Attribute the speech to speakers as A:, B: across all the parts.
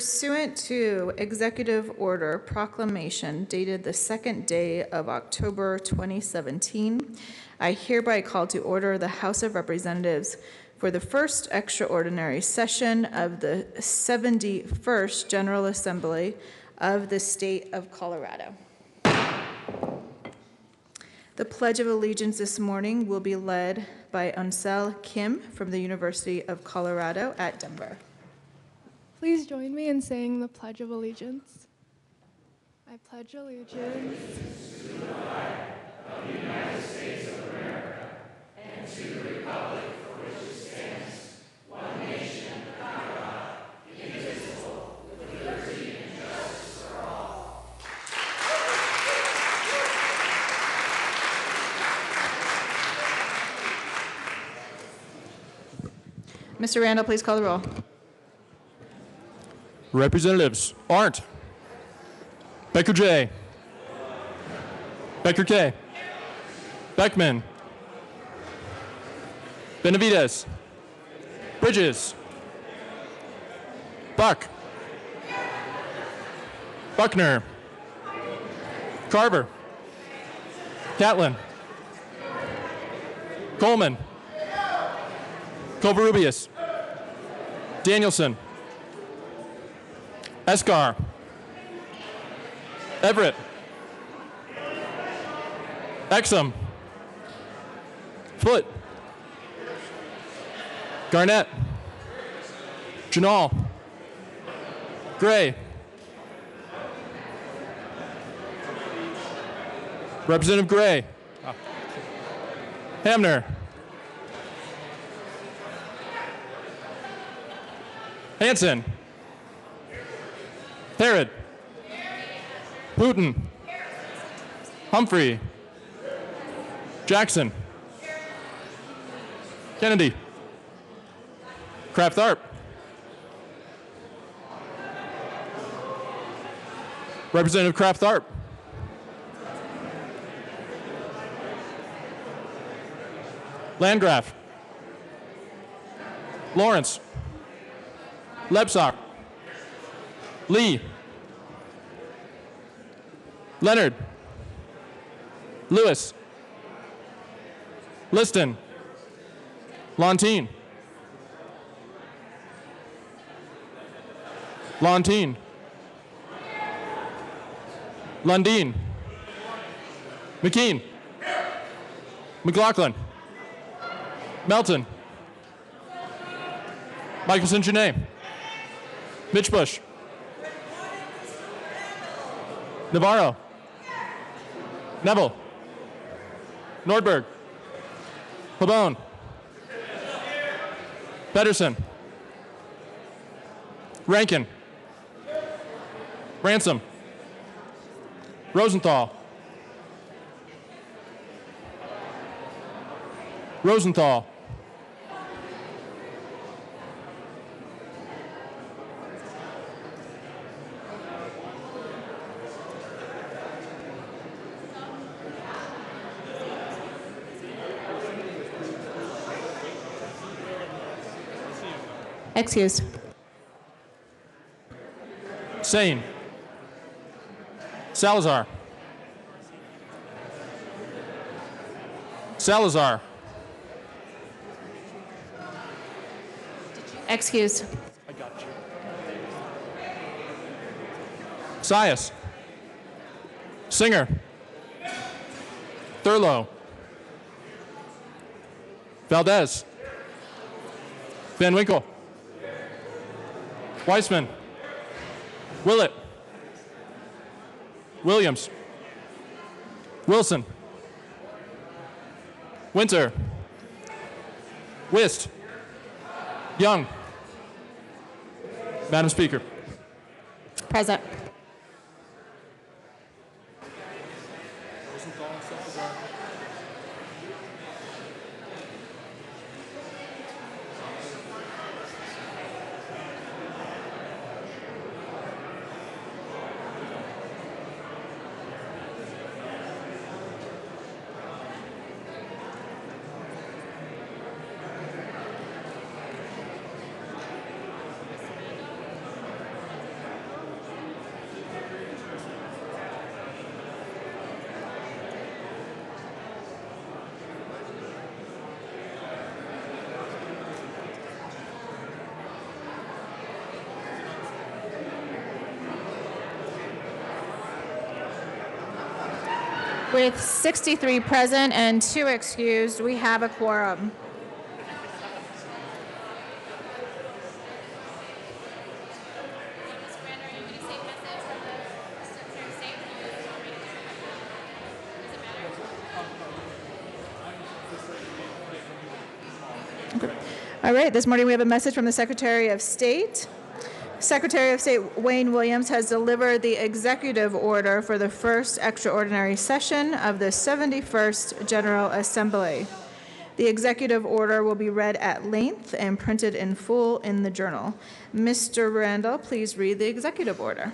A: Pursuant to Executive Order Proclamation dated the 2nd day of October 2017, I hereby call to order the House of Representatives for the first extraordinary session of the 71st General Assembly of the State of Colorado. The Pledge of Allegiance this morning will be led by Ansel Kim from the University of Colorado at Denver.
B: Please join me in saying the Pledge of Allegiance. I pledge allegiance
C: to the flag of the United States of America and to the republic for which it stands, one nation, under God, indivisible, with liberty and justice for all.
A: Mr. Randall, please call the roll.
D: Representatives Arndt, Becker J, Becker K, Beckman, Benavides, Bridges, Buck, Buckner, Carver, Catlin, Coleman, Covarrubias, Danielson, Escar, Everett, Exum, Foote, Garnett, Janal, Gray, Representative Gray, Hamner, Hanson, Herod, Putin, Humphrey, Jackson, Kennedy, Kraft Tharp, Representative Kraft Tharp, Landgraf, Lawrence, Lebsock, Lee, Leonard, Lewis, Liston, Lontine, Lundin, McKean, McLaughlin, Melton, Michelson Janae, Mitch Bush, Navarro, Neville, Nordberg, Pabon, Pedersen, Rankin, Ransom, Rosenthal,
A: Excused.
D: Sane, Salazar,
A: Excused.
D: I got you. Sias, Singer, Thurlow, Valdez, Van Winkle, Weissman, Willett, Williams, Wilson, Winter, Wist, Young. Madam Speaker.
A: Present. With 63 present and 2 excused, we have a quorum. All right, this morning we have a message from the Secretary of State. Secretary of State Wayne Williams has delivered the executive order for the first extraordinary session of the 71st General Assembly. The executive order will be read at length and printed in full in the journal. Mr. Randall, please read the executive order.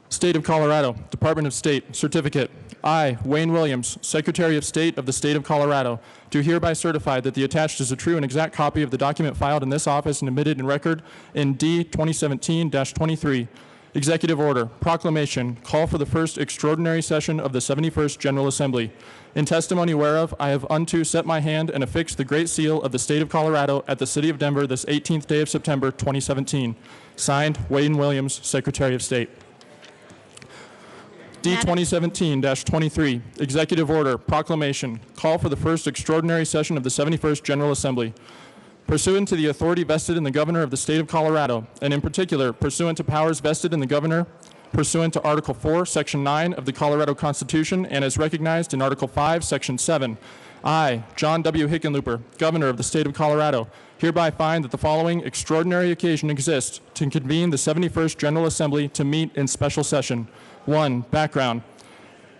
D: State of Colorado, Department of State, Certificate. I, Wayne Williams, Secretary of State of the State of Colorado, do hereby certify that the attached is a true and exact copy of the document filed in this office and admitted in record in D 2017-23. Executive Order, Proclamation, Call for the First Extraordinary Session of the 71st General Assembly. In testimony whereof, I have unto set my hand and affixed the Great Seal of the State of Colorado at the City of Denver this 18th day of September 2017. Signed, Wayne Williams, Secretary of State. D 2017-23, Executive Order, Proclamation, Call for the First Extraordinary Session of the 71st General Assembly. Pursuant to the authority vested in the Governor of the State of Colorado, and in particular, pursuant to powers vested in the Governor, pursuant to Article 4, Section 9 of the Colorado Constitution, and as recognized in Article 5, Section 7, I, John W. Hickenlooper, Governor of the State of Colorado, hereby find that the following extraordinary occasion exists to convene the 71st General Assembly to meet in special session. 1. Background.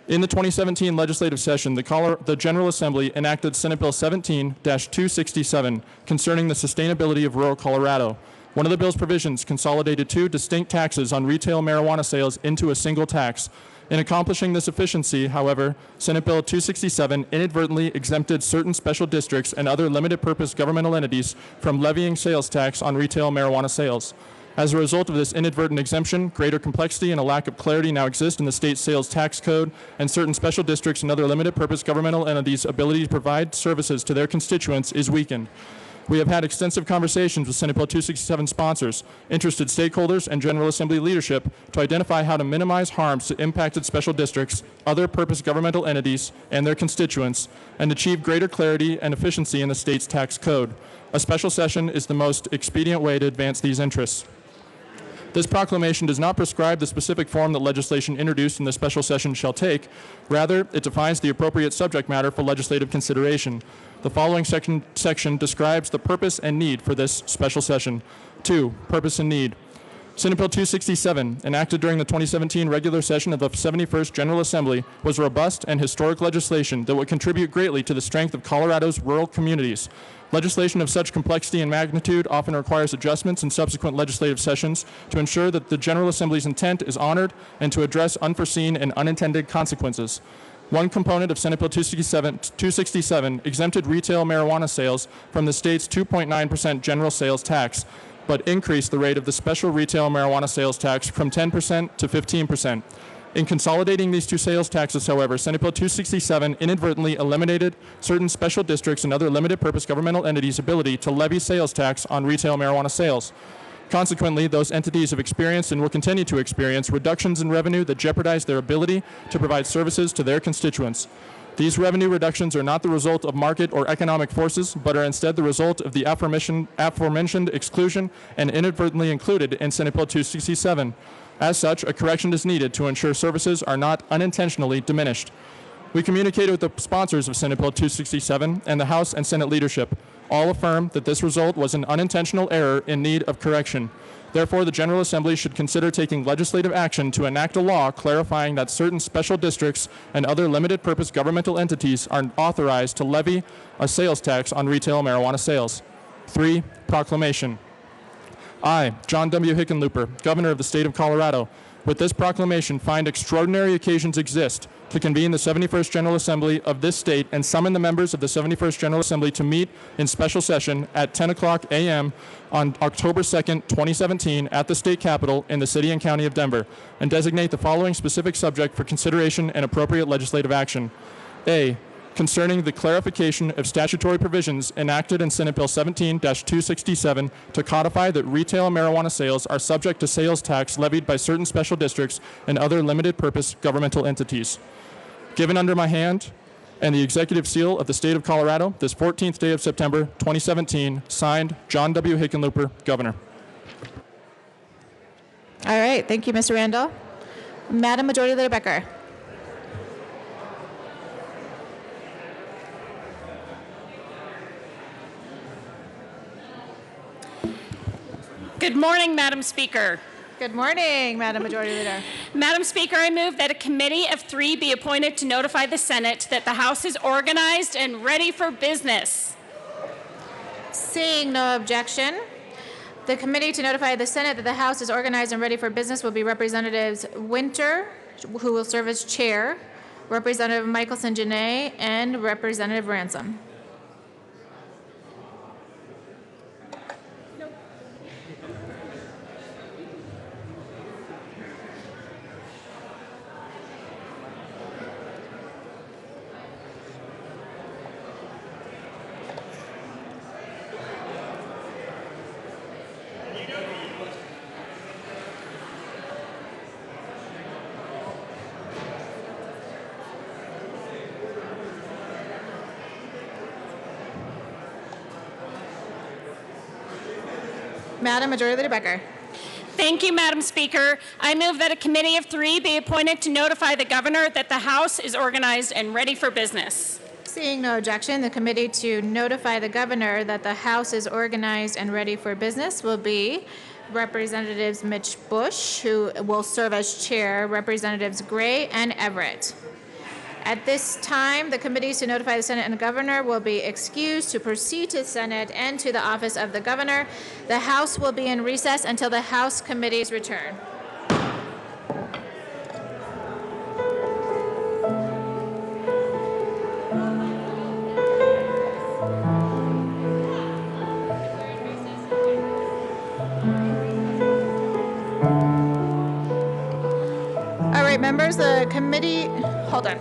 D: In the 2017 legislative session, the General Assembly enacted Senate Bill 17-267 concerning the sustainability of rural Colorado. One of the bill's provisions consolidated 2 distinct taxes on retail marijuana sales into a single tax. In accomplishing this efficiency, however, Senate Bill 267 inadvertently exempted certain special districts and other limited-purpose governmental entities from levying sales tax on retail marijuana sales. As a result of this inadvertent exemption, greater complexity and a lack of clarity now exist in the state sales tax code, and certain special districts and other limited-purpose governmental entities' ability to provide services to their constituents is weakened. We have had extensive conversations with Senate Bill 267 sponsors, interested stakeholders, and General Assembly leadership to identify how to minimize harms to impacted special districts, other purpose governmental entities, and their constituents, and achieve greater clarity and efficiency in the state's tax code. A special session is the most expedient way to advance these interests. This proclamation does not prescribe the specific form that legislation introduced in the special session shall take. Rather, it defines the appropriate subject matter for legislative consideration. The following section describes the purpose and need for this special session. 2. Purpose and need. Senate Bill 267, enacted during the 2017 regular session of the 71st General Assembly, was robust and historic legislation that would contribute greatly to the strength of Colorado's rural communities. Legislation of such complexity and magnitude often requires adjustments in subsequent legislative sessions to ensure that the General Assembly's intent is honored and to address unforeseen and unintended consequences. One component of Senate Bill 267 exempted retail marijuana sales from the state's 2.9% general sales tax, but increased the rate of the special retail marijuana sales tax from 10% to 15%. In consolidating these 2 sales taxes, however, Senate Bill 267 inadvertently eliminated certain special districts and other limited-purpose governmental entities' ability to levy sales tax on retail marijuana sales. Consequently, those entities have experienced and will continue to experience reductions in revenue that jeopardize their ability to provide services to their constituents. These revenue reductions are not the result of market or economic forces, but are instead the result of the aforementioned exclusion and inadvertently included in Senate Bill 267. As such, a correction is needed to ensure services are not unintentionally diminished. We communicated with the sponsors of Senate Bill 267 and the House and Senate leadership. All affirm that this result was an unintentional error in need of correction. Therefore, the General Assembly should consider taking legislative action to enact a law clarifying that certain special districts and other limited-purpose governmental entities are authorized to levy a sales tax on retail marijuana sales. 3. Proclamation. I, John W. Hickenlooper, Governor of the State of Colorado, with this proclamation find extraordinary occasions exist to convene the 71st General Assembly of this state and summon the members of the 71st General Assembly to meet in special session at 10 o'clock a.m. on October 2nd, 2017 at the state capitol in the city and county of Denver, and designate the following specific subject for consideration and appropriate legislative action. A. Concerning the clarification of statutory provisions enacted in Senate Bill 17-267 to codify that retail marijuana sales are subject to sales tax levied by certain special districts and other limited-purpose governmental entities. given under my hand, and the executive seal of the state of Colorado this 14th day of September 2017, signed John W. Hickenlooper, Governor.
A: All right, thank you, Mr. Randall. Madam Majority Leader Becker.
E: Good morning, Madam Speaker.
A: Good morning, Madam Majority Leader.
E: Madam Speaker, I move that a committee of 3 be appointed to notify the Senate that the House is organized and ready for business.
A: Seeing no objection, the committee to notify the Senate that the House is organized and ready for business will be Representatives Winter, who will serve as chair, Representative Michelson-Janae, and Representative Ransom. Madam Majority Leader Becker.
E: Thank you, Madam Speaker. I move that a committee of 3 be appointed to notify the Governor that the House is organized and ready for business.
A: Seeing no objection, the committee to notify the Governor that the House is organized and ready for business will be Representatives Mitch Bush, who will serve as chair, Representatives Gray and Everett. At this time, the committees to notify the Senate and the Governor will be excused to proceed to the Senate and to the office of the Governor. The House will be in recess until the House committees return. All right, members, the committee, hold on.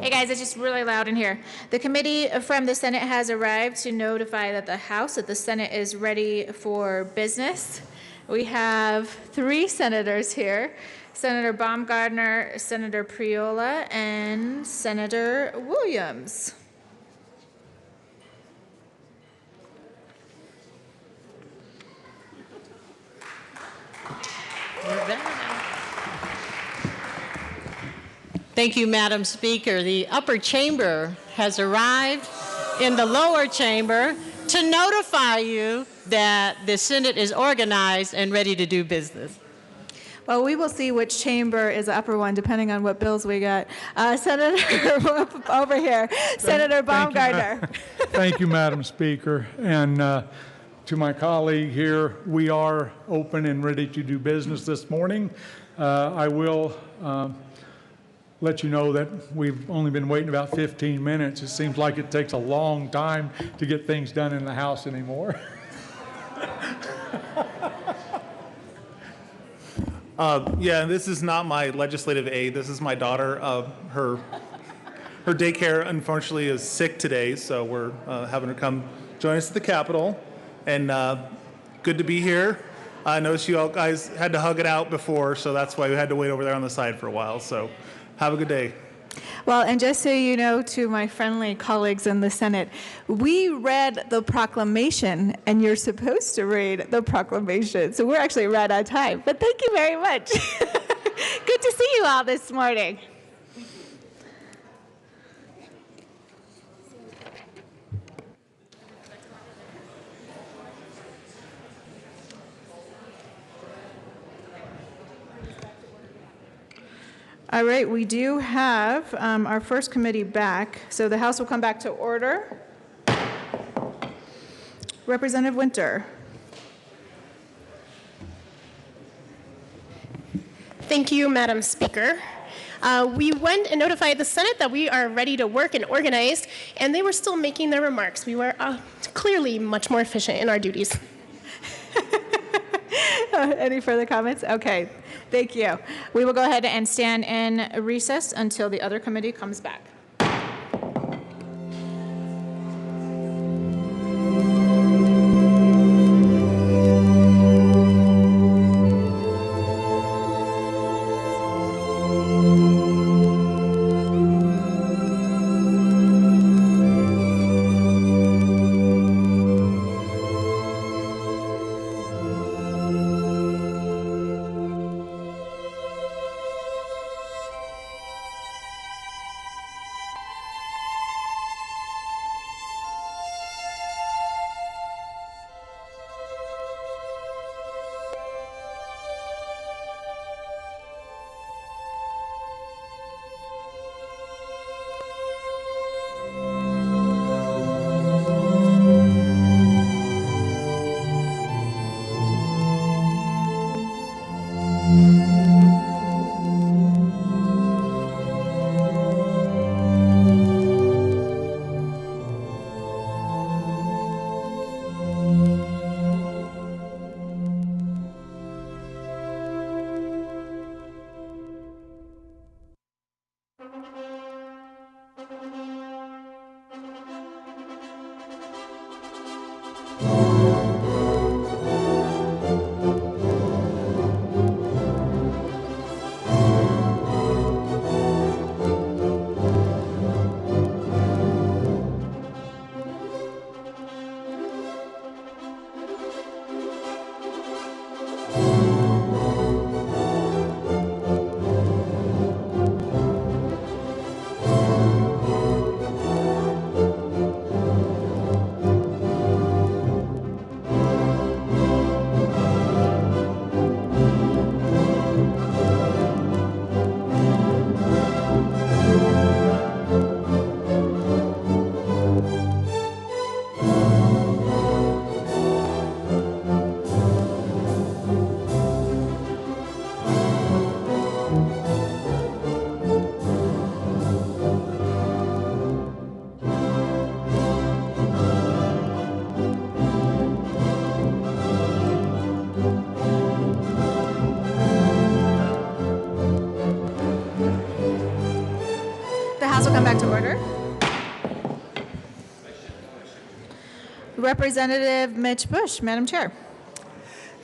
A: Hey guys, it's just really loud in here. The committee from the Senate has arrived to notify that the Senate is ready for business. We have 3 senators here, Senator Baumgardner, Senator Priola, and Senator Williams.
F: Thank you, Madam Speaker. The upper chamber has arrived in the lower chamber to notify you that the Senate is organized and ready to do business.
A: Well, we will see which chamber is the upper one, depending on what bills we got. Senator over here, Senator Baumgardner.
G: Thank you, Madam Speaker. And to my colleague here, we are open and ready to do business this morning. I will let you know that we've only been waiting about 15 minutes. It seems like it takes a long time to get things done in the House anymore.
C: Yeah, this is not my legislative aide. This is my daughter. Her daycare, unfortunately, is sick today, so we're having her come join us at the Capitol. And good to be here. I noticed you all guys had to hug it out before, so that's why we had to wait over there on the side for a while. So have a good day.
A: Well, and just so you know, to my friendly colleagues in the Senate, we read the proclamation, and you're supposed to read the proclamation. So we're actually right on time. But thank you very much. Good to see you all this morning. All right, we do have our first committee back, so the House will come back to order. Representative Winter.
H: Thank you, Madam Speaker. We went and notified the Senate that we are ready to work and organized, and they were still making their remarks. We were clearly much more efficient in our duties.
A: Any further comments? Okay, thank you. We will go ahead and stand in recess until the other committee comes back. come back to order. Representative Mitch Bush, Madam Chair.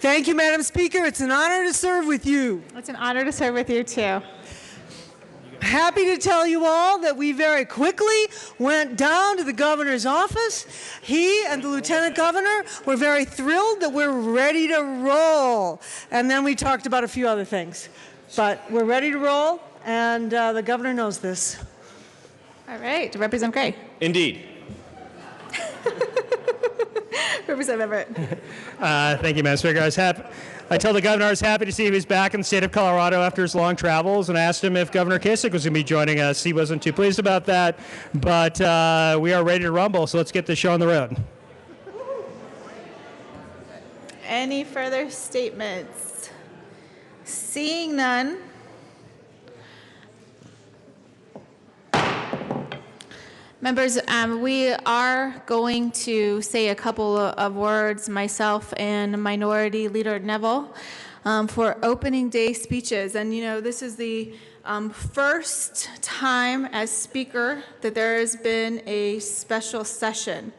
I: Thank you, Madam Speaker. It's an honor to serve with you.
A: It's an honor to serve with you, too.
I: Happy to tell you all that we very quickly went down to the governor's office. He and the lieutenant governor were very thrilled that we're ready to roll. And then we talked about a few other things. But we're ready to roll, and the governor knows this.
A: All right, Representative Gray.
J: Indeed.
A: Representative Everett.
J: Thank you, Madam Speaker. I told the governor I was happy to see he was back in the state of Colorado after his long travels, and I asked him if Governor Kasich was going to be joining us. He wasn't too pleased about that, but we are ready to rumble, so let's get this show on the road.
A: Any further statements? Seeing none. Members, we are going to say a couple of words, myself and Minority Leader Neville, for opening day speeches. And, you know, this is the first time as Speaker that there has been a special session.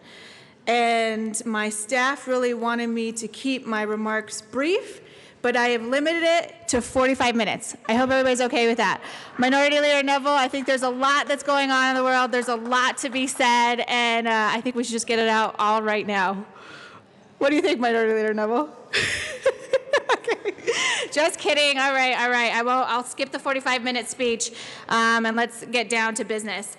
A: And my staff really wanted me to keep my remarks brief, but I have limited it to 45 minutes. I hope everybody's okay with that. Minority Leader Neville, I think there's a lot that's going on in the world. There's a lot to be said, and I think we should just get it out all right now. What do you think, Minority Leader Neville? Okay. Just kidding. All right. I'll skip the 45-minute speech, and let's get down to business.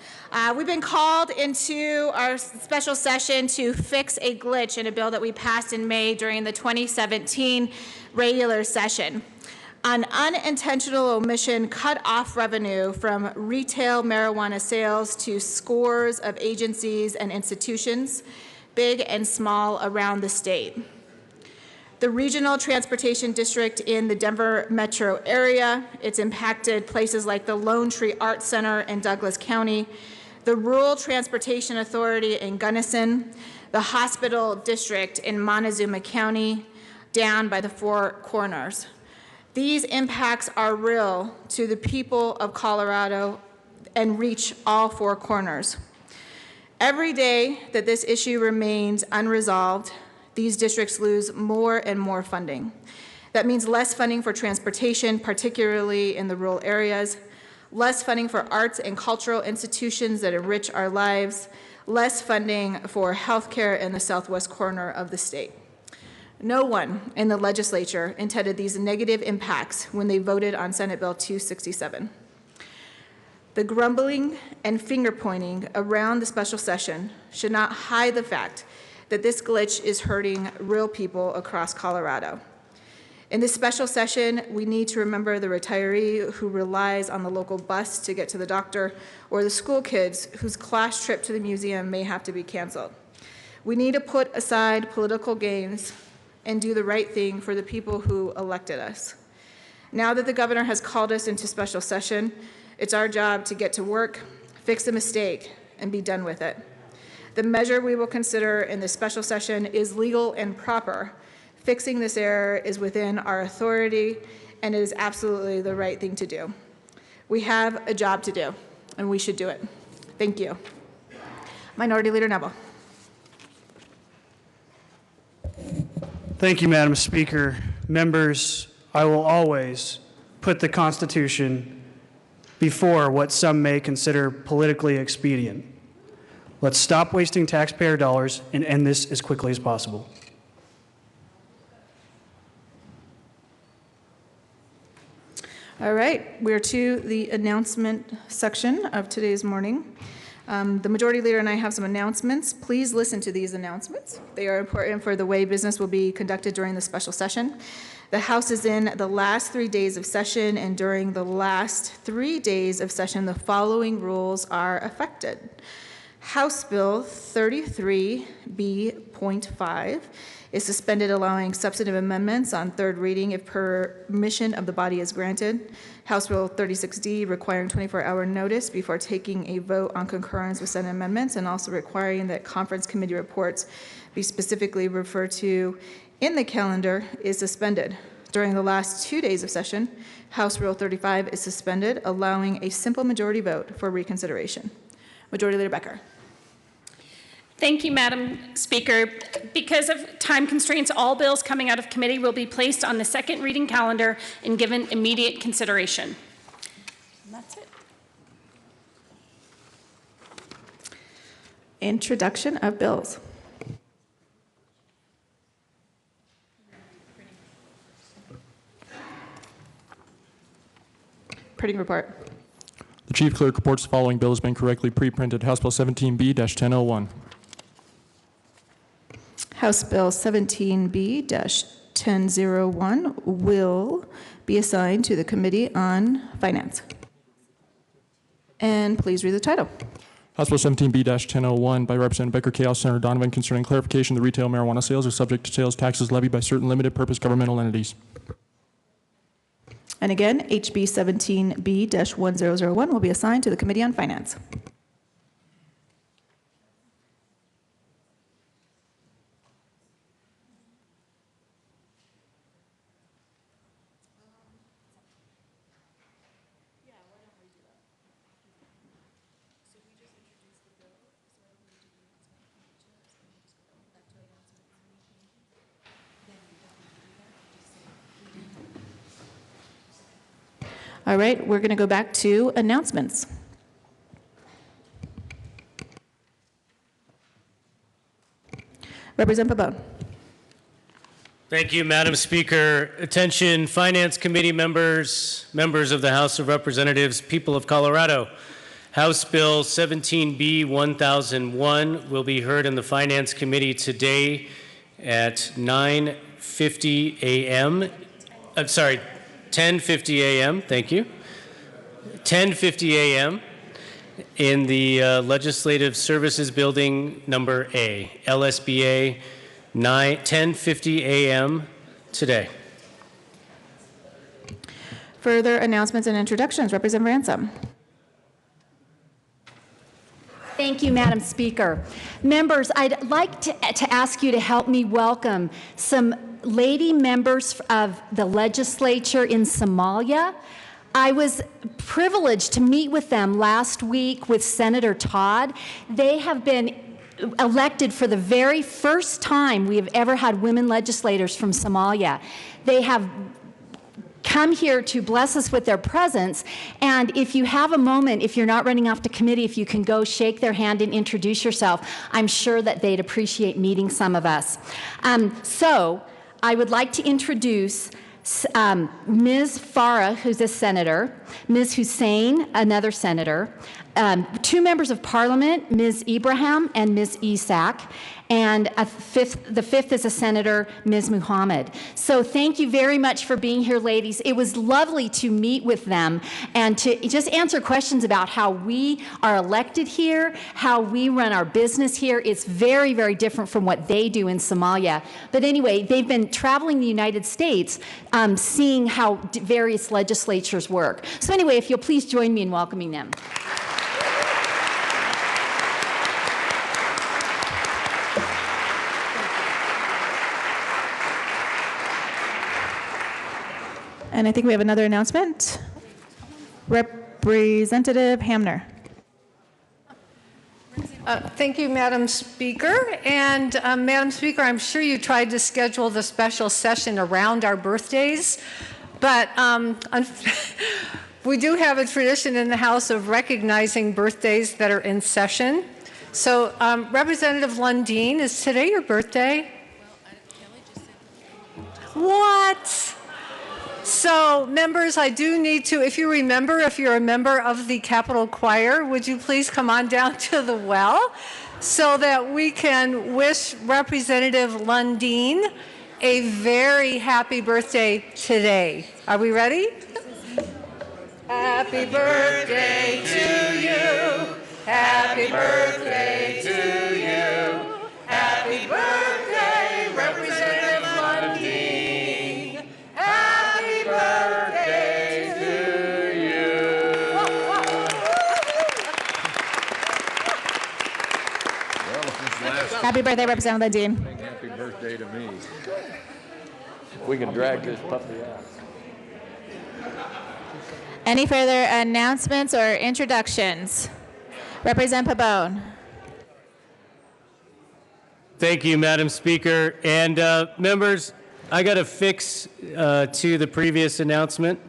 A: We've been called into our special session to fix a glitch in a bill that we passed in May during the 2017 regular session. An unintentional omission cut off revenue from retail marijuana sales to scores of agencies and institutions, big and small, around the state. The Regional Transportation District in the Denver metro area, it's impacted places like the Lone Tree Arts Center in Douglas County, the Rural Transportation Authority in Gunnison, the Hospital District in Montezuma County, down by the Four Corners. These impacts are real to the people of Colorado and reach all four corners. Every day that this issue remains unresolved, these districts lose more and more funding. That means less funding for transportation, particularly in the rural areas, less funding for arts and cultural institutions that enrich our lives, less funding for healthcare in the southwest corner of the state. No one in the legislature intended these negative impacts when they voted on Senate Bill 267. The grumbling and finger-pointing around the special session should not hide the fact that this glitch is hurting real people across Colorado. In this special session, we need to remember the retiree who relies on the local bus to get to the doctor, or the school kids whose class trip to the museum may have to be canceled. We need to put aside political gains and do the right thing for the people who elected us. Now that the governor has called us into special session, it's our job to get to work, fix the mistake, and be done with it. The measure we will consider in this special session is legal and proper. Fixing this error is within our authority, and it is absolutely the right thing to do. We have a job to do, and we should do it. Thank you. Minority Leader Neville.
K: Thank you, Madam Speaker. Members, I will always put the Constitution before what some may consider politically expedient. Let's stop wasting taxpayer dollars and end this as quickly as possible.
A: All right, we're to the announcement section of today's morning. The Majority Leader and I have some announcements. Please listen to these announcements. They are important for the way business will be conducted during the special session. The House is in the last 3 days of session, and during the last 3 days of session, the following rules are affected. House Bill 33B.5 is suspended, allowing substantive amendments on third reading if permission of the body is granted. House Bill 36D requiring 24-hour notice before taking a vote on concurrence with Senate amendments, and also requiring that conference committee reports be specifically referred to in the calendar, is suspended. During the last 2 days of session, House Rule 35 is suspended, allowing a simple majority vote for reconsideration. Majority Leader Becker.
E: Thank you, Madam Speaker. Because of time constraints, all bills coming out of committee will be placed on the second reading calendar and given immediate consideration. And that's it.
A: Introduction of bills. Printing report.
D: The Chief Clerk reports the following bill has been correctly pre-printed. House Bill 17B-1001.
A: House Bill 17B-1001 will be assigned to the Committee on Finance. And please read the title.
D: House Bill 17B-1001 by Representative Becker Chaos, Senator Donovan, concerning clarification that retail marijuana sales are subject to sales taxes levied by certain limited purpose governmental entities.
A: And again, HB 17B-1001 will be assigned to the Committee on Finance. All right, we're going to go back to announcements. Representative Pabon.
L: Thank you, Madam Speaker. Attention, Finance Committee members, members of the House of Representatives, people of Colorado. House Bill 17B-1001 will be heard in the Finance Committee today at 9:50 a.m. I'm sorry, 10:50 a.m. Thank you. 10:50 a.m. in the Legislative Services Building number A, LSBA 10:50 a.m. today.
A: Further announcements and introductions. Representative Ransom.
M: Thank you, Madam Speaker. Members, I'd like to ask you to help me welcome some lady members of the legislature in Somalia. I was privileged to meet with them last week with Senator Todd. They have been elected for the very first time we have ever had women legislators from Somalia. They have come here to bless us with their presence, and if you have a moment, if you're not running off to committee, if you can go shake their hand and introduce yourself, I'm sure that they'd appreciate meeting some of us. So I would like to introduce Ms. Farah, who's a senator, Ms. Hussein, another senator, two members of parliament, Ms. Ibrahim and Ms. Isak, and the fifth is a senator, Ms. Muhammad. So thank you very much for being here, ladies. It was lovely to meet with them and to just answer questions about how we are elected here, how we run our business here. It's very, very different from what they do in Somalia. But anyway, they've been traveling the United States, seeing how various legislatures work. So anyway, if you'll please join me in welcoming them.
A: And I think we have another announcement. Representative Hamner.
N: Thank you, Madam Speaker. And Madam Speaker, I'm sure you tried to schedule the special session around our birthdays, but we do have a tradition in the House of recognizing birthdays that are in session. So Representative Lundeen, is today your birthday? What? So, members, I do need to, if you're a member of the Capitol Choir, would you please come on down to the well so that we can wish Representative Lundeen a very happy birthday today. Are we ready? Happy birthday to you. Happy birthday to you. Happy birthday, Representative Lundeen. Happy birthday to you.
A: Happy birthday, Representative Lundeen.
O: Happy birthday to me. We can drag this puppy out.
A: Any further announcements or introductions? Representative Pabon.
L: Thank you, Madam Speaker. And members, I got a fix to the previous announcement.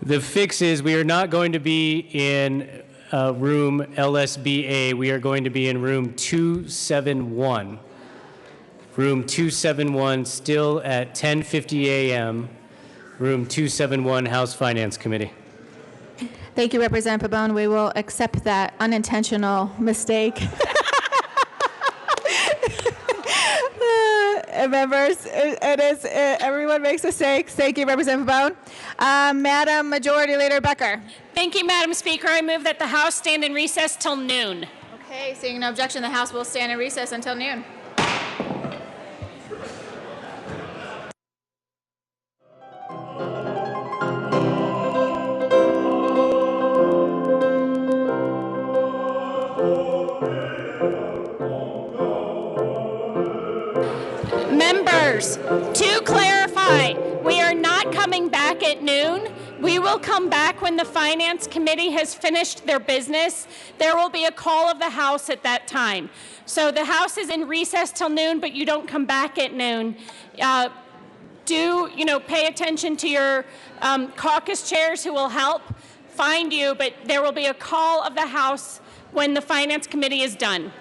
L: The fix is we are not going to be in room LSBA. We are going to be in room 271. Room 271, still at 10:50 a.m. Room 271, House Finance Committee.
A: Thank you, Representative Pabon. We will accept that unintentional mistake. Members, everyone makes mistakes. Thank you, Representative Pabon. Madam Majority Leader Becker.
E: Thank you, Madam Speaker. I move that the House stand in recess till noon.
A: Okay, seeing no objection, the House will stand in recess until noon.
E: Members, to clarify, we are not coming back at noon. We will come back when the Finance Committee has finished their business. There will be a call of the House at that time. So the House is in recess till noon, but you don't come back at noon. Pay attention to your caucus chairs who will help find you, but there will be a call of the House when the Finance Committee is done.